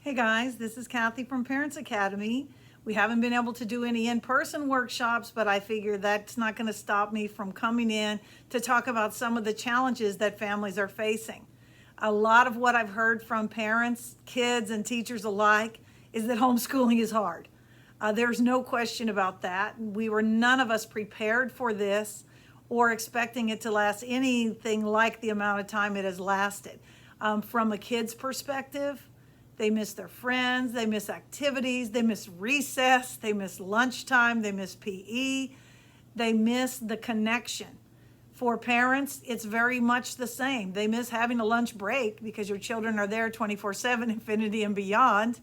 Hey guys, this is Kathy from Parents Academy. We haven't been able to do any in-person workshops, but I figure that's not going to stop me from coming in to talk about some of the challenges that families are facing. A lot of what I've heard from parents, kids, and teachers alike is that homeschooling is hard. There's no question about that. We were none of us prepared for this or expecting it to last anything like the amount of time it has lasted. From a kid's perspective, they miss their friends, they miss activities, they miss recess, they miss lunchtime, they miss PE, they miss the connection. For parents, it's very much the same. They miss having a lunch break because your children are there 24/7, infinity and beyond.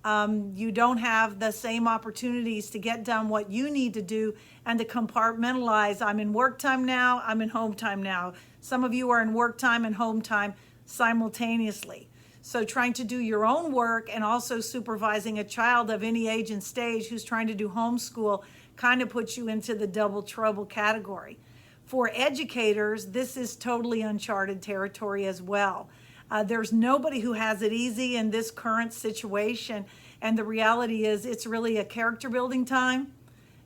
You don't have the same opportunities to get done what you need to do and to compartmentalize. I'm in work time now, I'm in home time now. Some of you are in work time and home time simultaneously. So trying to do your own work and also supervising a child of any age and stage who's trying to do homeschool kind of puts you into the double trouble category. For educators, this is totally uncharted territory as well. There's nobody who has it easy in this current situation. And the reality is it's really a character building time,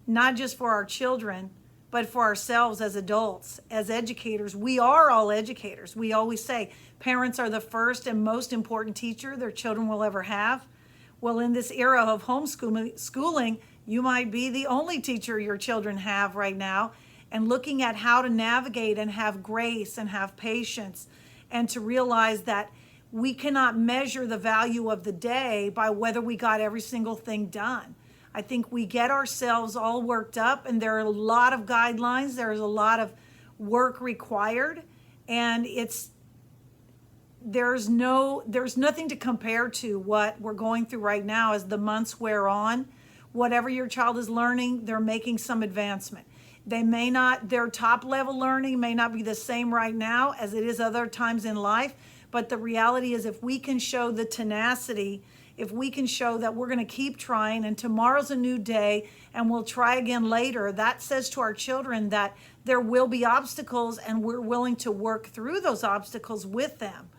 not just for our children, but for ourselves as adults, as educators. We are all educators. We always say parents are the first and most important teacher their children will ever have. Well, in this era of homeschooling, you might be the only teacher your children have right now, and looking at how to navigate and have grace and have patience, and to realize that we cannot measure the value of the day by whether we got every single thing done. I think we get ourselves all worked up, and there are a lot of guidelines, there's a lot of work required, and there's nothing to compare to what we're going through right now as the months wear on. Whatever your child is learning, they're making some advancement. Their top level learning may not be the same right now as it is other times in life, but the reality is if we can show the tenacity, if we can show that we're going to keep trying and tomorrow's a new day and we'll try again later, that says to our children that there will be obstacles and we're willing to work through those obstacles with them.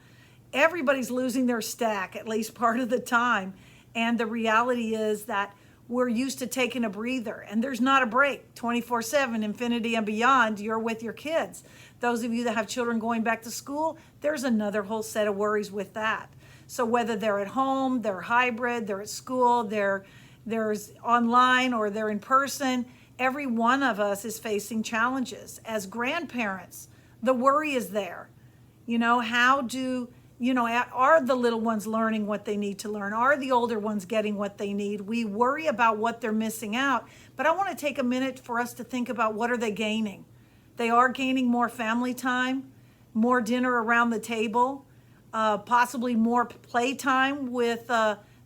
Everybody's losing their stack at least part of the time. And the reality is that we're used to taking a breather, and there's not a break. 24/7, infinity and beyond, you're with your kids. Those of you that have children going back to school, there's another whole set of worries with that. So whether they're at home, they're hybrid, they're at school, there's online, or they're in person, every one of us is facing challenges. As grandparents, the worry is there. Are the little ones learning what they need to learn? Are the older ones getting what they need? We worry about what they're missing out, but I want to take a minute for us to think about what are they gaining. They are gaining more family time, more dinner around the table, possibly more playtime with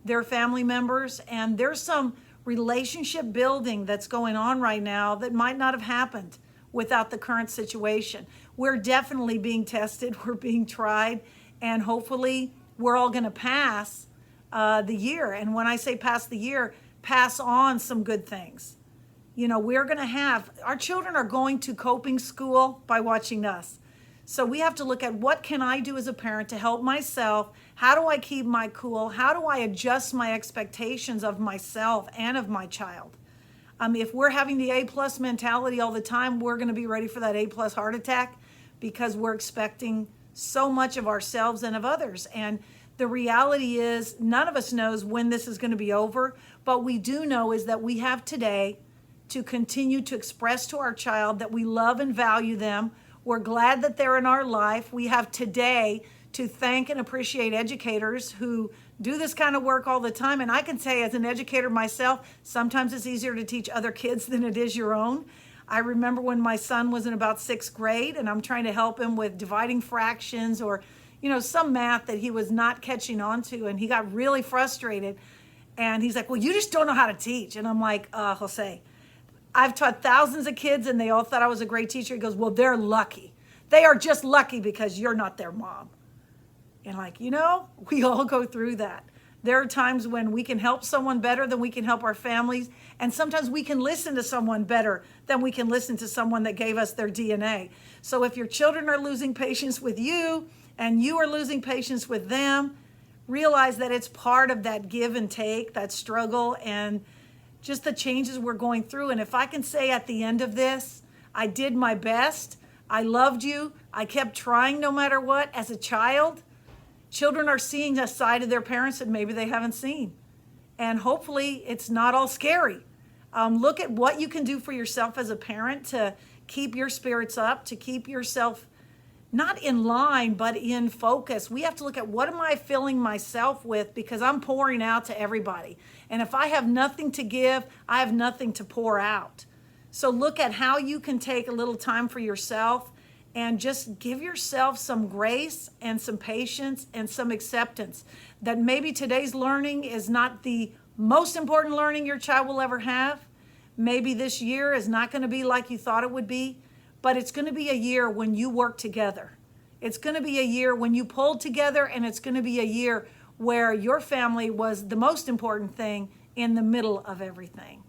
their family members, and there's some relationship building that's going on right now that might not have happened without the current situation. We're definitely being tested, we're being tried, and hopefully we're all going to pass the year. And when I say pass the year, pass on some good things. Our children are going to coping school by watching us. So we have to look at what can I do as a parent to help myself? How do I keep my cool? How do I adjust my expectations of myself and of my child? If we're having the A+ mentality all the time, we're going to be ready for that A+ heart attack because we're expecting so much of ourselves and of others. And the reality is none of us knows when this is going to be over, but we do know is that we have today to continue to express to our child that we love and value them. We're glad that they're in our life. We have today to thank and appreciate educators who do this kind of work all the time. And I can say as an educator myself, sometimes it's easier to teach other kids than it is your own. I remember when my son was in about 6th grade and I'm trying to help him with dividing fractions or, some math that he was not catching on to, and he got really frustrated. And he's like, well, you just don't know how to teach. And I'm like, Jose, I've taught thousands of kids and they all thought I was a great teacher. He goes, well, they're lucky. They are just lucky because you're not their mom. And we all go through that. There are times when we can help someone better than we can help our families. And sometimes we can listen to someone better than we can listen to someone that gave us their DNA. So if your children are losing patience with you and you are losing patience with them, realize that it's part of that give and take, that struggle, and just the changes we're going through. And if I can say at the end of this, I did my best, I loved you, I kept trying no matter what as a child, children are seeing a side of their parents that maybe they haven't seen. And hopefully it's not all scary. Look at what you can do for yourself as a parent to keep your spirits up, to keep yourself not in line, but in focus. We have to look at what am I filling myself with, because I'm pouring out to everybody. And if I have nothing to give, I have nothing to pour out. So look at how you can take a little time for yourself and just give yourself some grace and some patience and some acceptance that maybe today's learning is not the most important learning your child will ever have. Maybe this year is not going to be like you thought it would be, but it's going to be a year when you work together. It's going to be a year when you pulled together, and it's going to be a year where your family was the most important thing in the middle of everything.